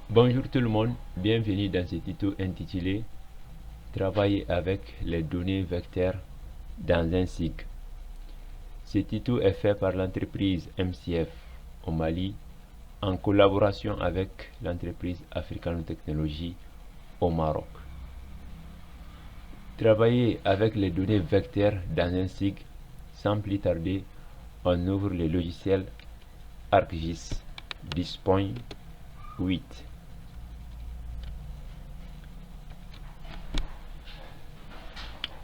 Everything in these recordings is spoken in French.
Bonjour tout le monde, bienvenue dans ce tuto intitulé Travailler avec les données vecteurs dans un SIG. Ce tuto est fait par l'entreprise MCF au Mali en collaboration avec l'entreprise Africano Technologies au Maroc. Travailler avec les données vecteurs dans un SIG, sans plus tarder, on ouvre le logiciel ArcGIS 10.8.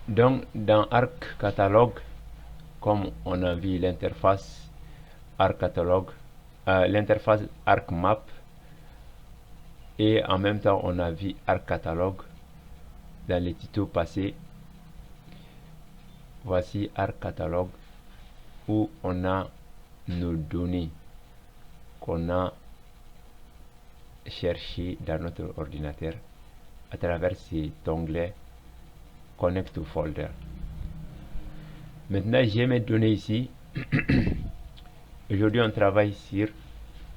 Donc, dans Arc Catalogue, comme on a vu l'interface Arc Catalogue, l'interface Arc Map, et en même temps on a vu Arc Catalogue dans les tutos passés. Voici Arc Catalogue où on a nos données qu'on a cherchées dans notre ordinateur à travers cet onglet Connect to Folder. Maintenant, j'ai mes données ici. Aujourd'hui, on travaille sur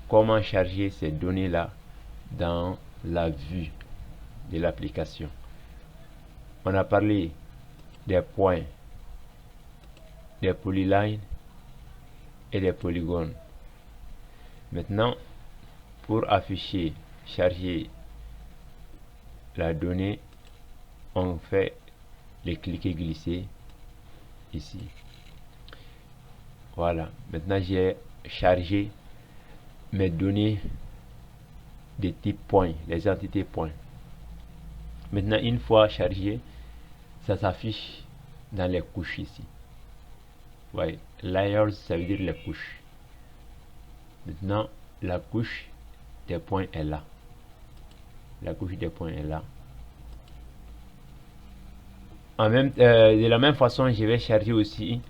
comment charger ces données-là dans la vue de l'application. On a parlé des points, des polylines et des polygones. Maintenant, pour afficher, charger la donnée, on fait le cliquer-glisser ici. Voilà, maintenant j'ai chargé mes données de type point, les entités points. Maintenant, une fois chargé, ça s'affiche dans les couches ici. Ouais, layers, ça veut dire les couches. Maintenant, la couche des points est là. La couche des points est là. De la même façon, je vais charger aussi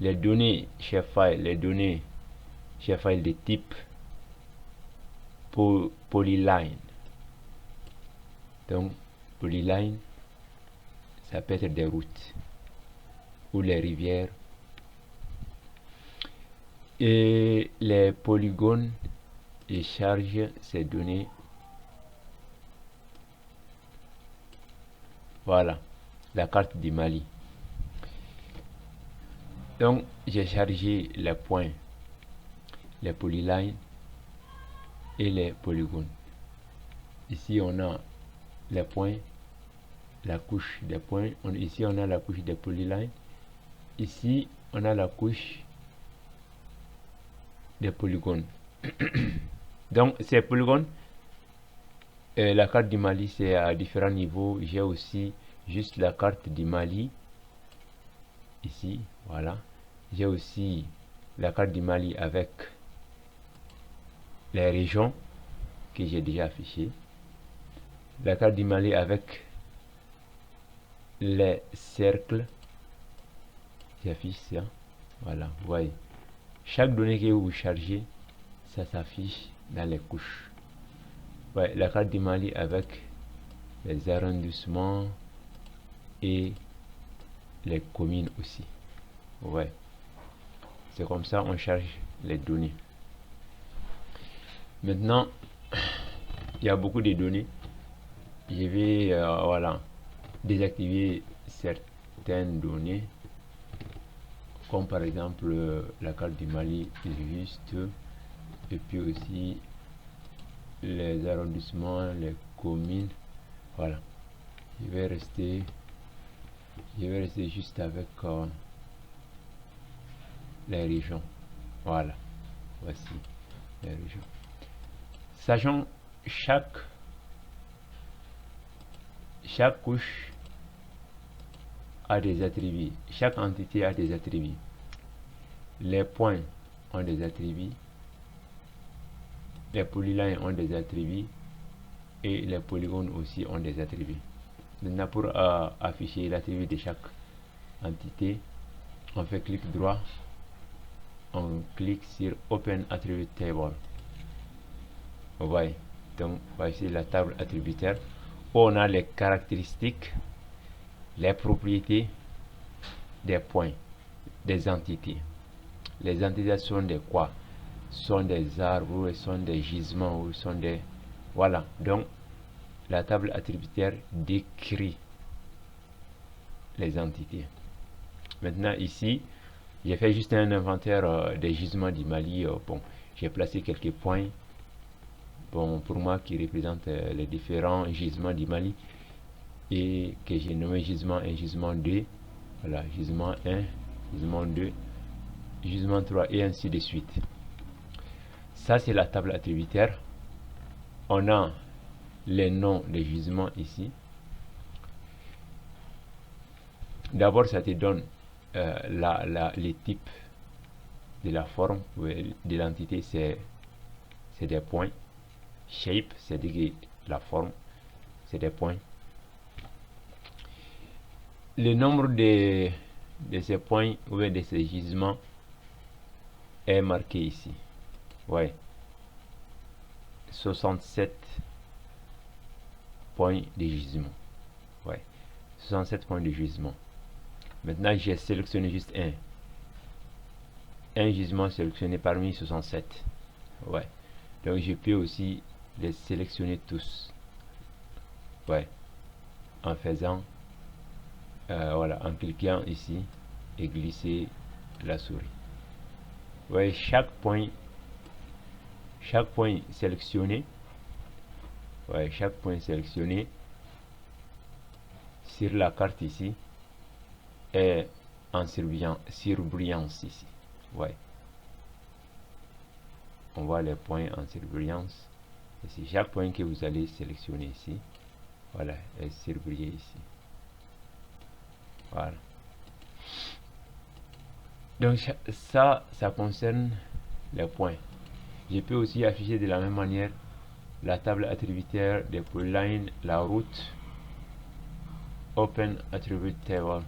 les données shapefile, les données shapefile de type polyline. Donc, polyline, ça peut être des routes ou les rivières. Et les polygones, je charge ces données. Voilà, la carte du Mali. Donc, j'ai chargé les points, les polylines et les polygones. Ici, on a les points, la couche des points. Ici, on a la couche des polylines. Ici, on a la couche des polygones. Donc, ces polygones, la carte du Mali, c'est à différents niveaux. J'ai aussi juste la carte du Mali. Ici, voilà. J'ai aussi la carte du Mali avec les régions que j'ai déjà affichées. La carte du Mali avec les cercles. J'affiche ça. Voilà, vous voyez. Chaque donnée que vous chargez, ça s'affiche dans les couches. Ouais, la carte du Mali avec les arrondissements et les communes aussi. Ouais. C'est comme ça on charge les données. Maintenant, il y a beaucoup de données. Je vais voilà, désactiver certaines données, comme par exemple la carte du Mali juste, et puis aussi les arrondissements, les communes. Voilà. Je vais rester juste avec les régions. Voilà, voici les régions. Sachant chaque couche a des attributs, chaque entité a des attributs. Les points ont des attributs, les polylines ont des attributs et les polygones aussi ont des attributs. Maintenant, pour afficher l'attribut de chaque entité, on fait clic droit, on clique sur Open Attribute Table. Vous voyez, donc voici la table attributaire où on a les caractéristiques, les propriétés des points, des entités. Les entités sont des quoi? Sont des arbres, ou sont des gisements, ou sont des... Voilà, donc la table attributaire décrit les entités. Maintenant ici, j'ai fait juste un inventaire des gisements du Mali. Bon, j'ai placé quelques points, bon, pour moi qui représentent les différents gisements du Mali et que j'ai nommé gisement 1, gisement 2, voilà, gisement 1, gisement 2, gisement 3 et ainsi de suite. Ça c'est la table attributaire. On a les noms des gisements ici. D'abord ça te donne les types de la forme de l'entité, c'est des points. Shape, c'est-à-dire la forme, c'est des points. Le nombre de ces points ou de ces gisements est marqué ici. Ouais. 67 points de gisement. Ouais. 67 points de gisement. Maintenant, j'ai sélectionné juste un gisement sélectionné parmi 67. Ouais. Donc, je peux aussi les sélectionner tous. Ouais. En faisant, voilà, en cliquant ici et glisser la souris. Ouais, chaque point sélectionné, ouais, chaque point sélectionné sur la carte ici est en surbrillance ici. Ouais, on voit les points en surbrillance ici. Chaque point que vous allez sélectionner ici, voilà, est surbrillé ici. Voilà. Donc ça concerne les points. Je peux aussi afficher de la même manière la table attributaire des polylines, la route, Open Attribute Table.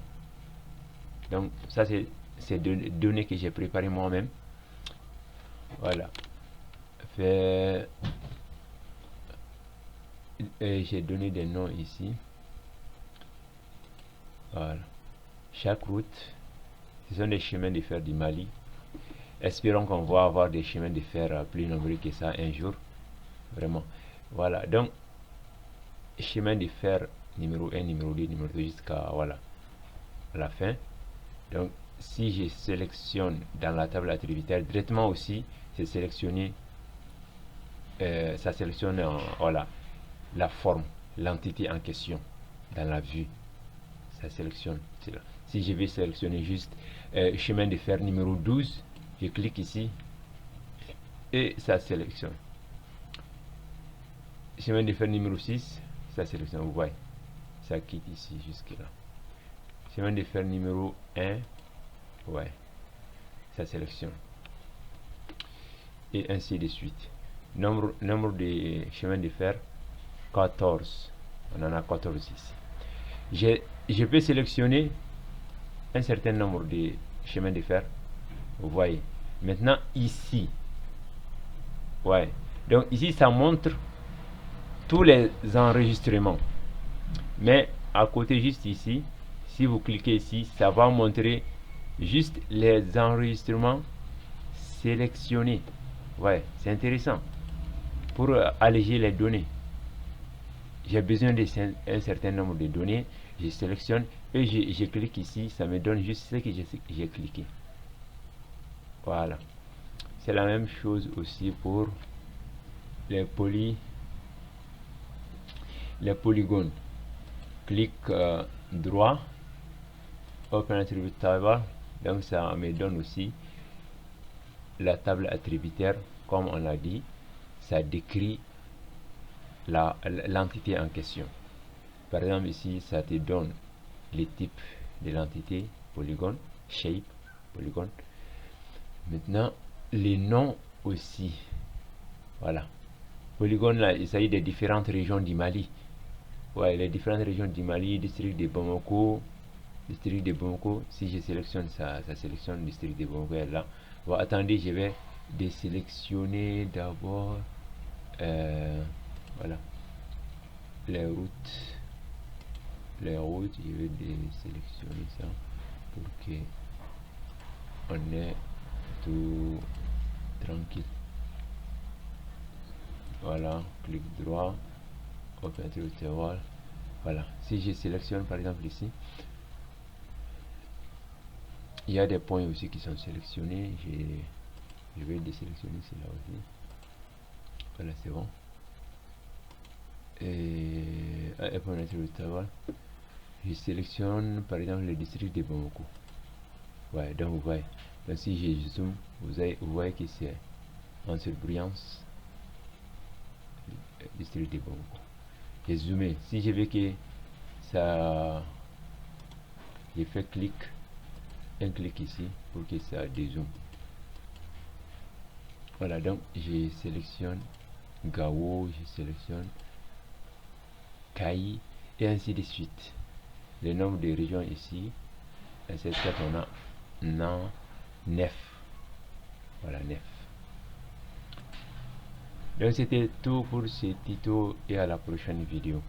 Donc ça c'est des données que j'ai préparées moi-même. Voilà. J'ai donné des noms ici. Voilà. Chaque route, ce sont des chemins de fer du Mali. Espérons qu'on va avoir des chemins de fer plus nombreux que ça un jour. Vraiment. Voilà. Donc, chemin de fer numéro 1, numéro 2, numéro 2 jusqu'à voilà, à la fin. Donc, si je sélectionne dans la table attributaire, directement aussi, c'est sélectionné, ça sélectionne voilà, la forme, l'entité en question dans la vue. Ça sélectionne. Si je vais sélectionner juste chemin de fer numéro 12, je clique ici et ça sélectionne. Chemin de fer numéro 6, ça sélectionne. Vous voyez, ça quitte ici jusque là. Chemin de fer numéro 1, ouais, ça sélectionne. Et ainsi de suite. Nombre de chemins de fer, 14. On en a 14 ici. Je peux sélectionner un certain nombre de chemins de fer. Vous voyez. Maintenant, ici. Ouais. Donc, ici, ça montre tous les enregistrements. Mais, à côté, juste ici, si vous cliquez ici, ça va montrer juste les enregistrements sélectionnés. Ouais, c'est intéressant. Pour alléger les données. J'ai besoin d'un certain nombre de données. Je sélectionne et je clique ici. Ça me donne juste ce que j'ai cliqué. Voilà. C'est la même chose aussi pour les polygones. Clic droit, Open Attribute Table. Donc ça me donne aussi la table attributaire, comme on l'a dit. Ça décrit l'entité en question. Par exemple ici, ça te donne les types de l'entité, polygone, shape, polygone. Maintenant, les noms aussi. Voilà. Polygone là, il s'agit des différentes régions du Mali. Ouais, les différentes régions du Mali, district de Bamako, si je sélectionne ça, ça sélectionne le district de Bamako là. Bon, attendez, je vais désélectionner d'abord voilà, les routes, je vais désélectionner ça pour que on est tout tranquille. Voilà, clic droit, open interval. Voilà, si je sélectionne par exemple ici, il y a des points aussi qui sont sélectionnés. Je vais désélectionner cela aussi. Voilà, c'est bon. Et open interval, je sélectionne par exemple le district de Bamako. Ouais, donc vous voyez, donc si je zoom, vous voyez que c'est en surbrillance district de Bamako. J'ai zoomé. Si je veux que ça, je fais un clic ici pour que ça dézoome. Voilà, donc je sélectionne Gao, je sélectionne Kai et ainsi de suite. Le nombre de régions ici, à cette carte on a 9. Voilà, 9. Donc c'était tout pour ce tuto et à la prochaine vidéo.